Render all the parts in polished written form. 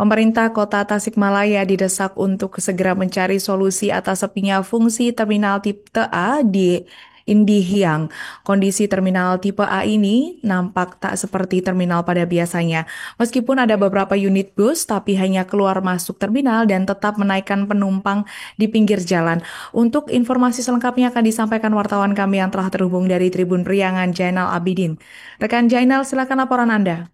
Pemerintah Kota Tasikmalaya didesak untuk segera mencari solusi atas sepinya fungsi terminal tipe A di Indihiang. Kondisi terminal tipe A ini nampak tak seperti terminal pada biasanya. Meskipun ada beberapa unit bus, tapi hanya keluar masuk terminal dan tetap menaikkan penumpang di pinggir jalan. Untuk informasi selengkapnya akan disampaikan wartawan kami yang telah terhubung dari Tribun Priangan, Jainal Abidin. Rekan Jainal, silakan laporan Anda.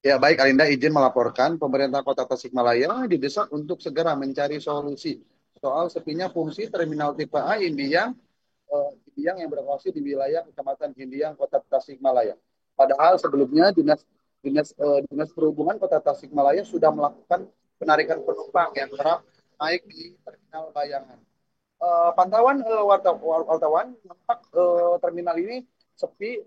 Ya, baik Alinda izin melaporkan pemerintah Kota Tasikmalaya didesak untuk segera mencari solusi soal sepinya fungsi terminal tipe A Indiang yang beroperasi di wilayah Kecamatan Indiang Kota Tasikmalaya. Padahal sebelumnya Dinas Perhubungan Kota Tasikmalaya sudah melakukan penarikan penumpang yang kerap naik di terminal Bayangan. Pantauan wartawan nampak terminal ini sepi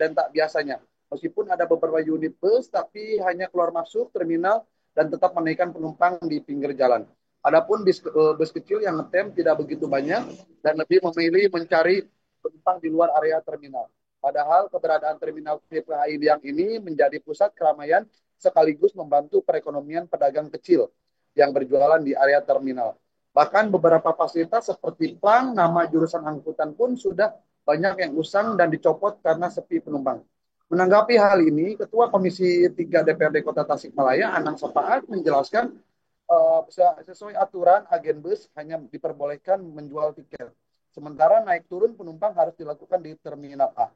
dan tak biasanya. Meskipun ada beberapa unit bus, tapi hanya keluar masuk terminal dan tetap menaikkan penumpang di pinggir jalan. Adapun bus kecil yang ngetem tidak begitu banyak dan lebih memilih mencari penumpang di luar area terminal. Padahal keberadaan terminal TPA yang ini menjadi pusat keramaian sekaligus membantu perekonomian pedagang kecil yang berjualan di area terminal. Bahkan beberapa fasilitas seperti plang, nama jurusan angkutan pun sudah banyak yang usang dan dicopot karena sepi penumpang. Menanggapi hal ini, Ketua Komisi 3 DPRD Kota Tasikmalaya, Anang Sapaat, menjelaskan sesuai aturan agen bus hanya diperbolehkan menjual tiket. Sementara naik turun penumpang harus dilakukan di Terminal A.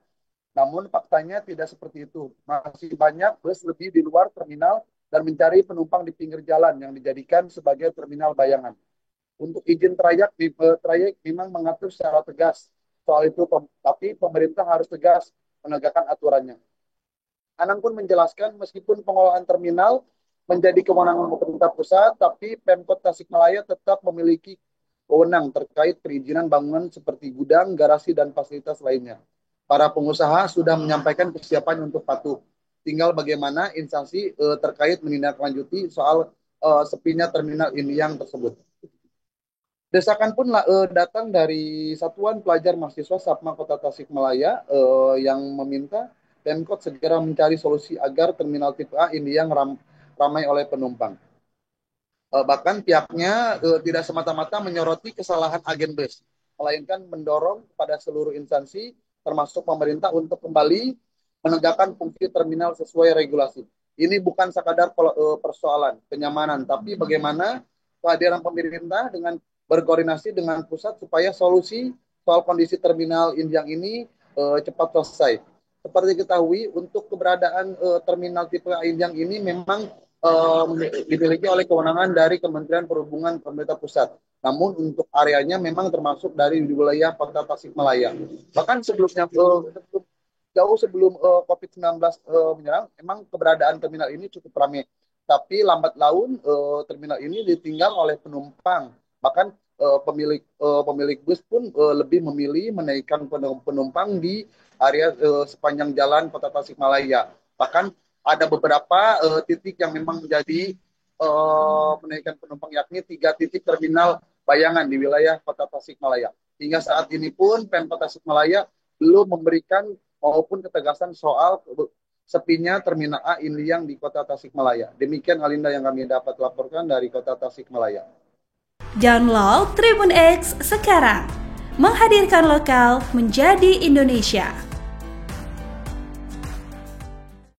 Namun faktanya tidak seperti itu. Masih banyak bus lebih di luar terminal dan mencari penumpang di pinggir jalan yang dijadikan sebagai terminal bayangan. Untuk izin trayek memang mengatur secara tegas soal itu, tapi pemerintah harus tegas menegakkan aturannya. Anang pun menjelaskan meskipun pengelolaan terminal menjadi kewenangan pemerintah pusat, tapi Pemkot Tasikmalaya tetap memiliki wewenang terkait perizinan bangunan seperti gudang, garasi, dan fasilitas lainnya. Para pengusaha sudah menyampaikan kesiapan untuk patuh. Tinggal bagaimana instansi terkait menindaklanjuti soal sepinya terminal ini yang tersebut. Desakan pun datang dari Satuan Pelajar Mahasiswa Sapma Kota Tasikmalaya yang meminta Pemkot segera mencari solusi agar terminal tipe A ini yang ramai oleh penumpang. Bahkan pihaknya tidak semata-mata menyoroti kesalahan agen bus, melainkan mendorong pada seluruh instansi termasuk pemerintah untuk kembali menegakkan fungsi terminal sesuai regulasi. Ini bukan sekadar persoalan kenyamanan, tapi bagaimana kehadiran pemerintah dengan berkoordinasi dengan pusat supaya solusi soal kondisi terminal Indiang ini cepat selesai. Seperti diketahui, untuk keberadaan terminal tipe Indiang ini memang dimiliki oleh kewenangan dari Kementerian Perhubungan pemerintah pusat. Namun untuk areanya memang termasuk dari wilayah Kota Tasikmalaya. Bahkan jauh sebelum COVID-19 menyerang, memang keberadaan terminal ini cukup ramai. Tapi lambat laun terminal ini ditinggal oleh penumpang. Bahkan pemilik bus pun lebih memilih menaikkan penumpang di area sepanjang jalan Kota Tasikmalaya. Bahkan ada beberapa titik yang memang menjadi menaikkan penumpang, yakni 3 titik terminal bayangan di wilayah Kota Tasikmalaya. Hingga saat ini pun Pemkot Tasikmalaya belum memberikan maupun ketegasan soal sepinya Terminal A Indiang di Kota Tasikmalaya. Demikian Alinda yang kami dapat laporkan dari Kota Tasikmalaya. Download Tribun X sekarang, menghadirkan lokal menjadi Indonesia.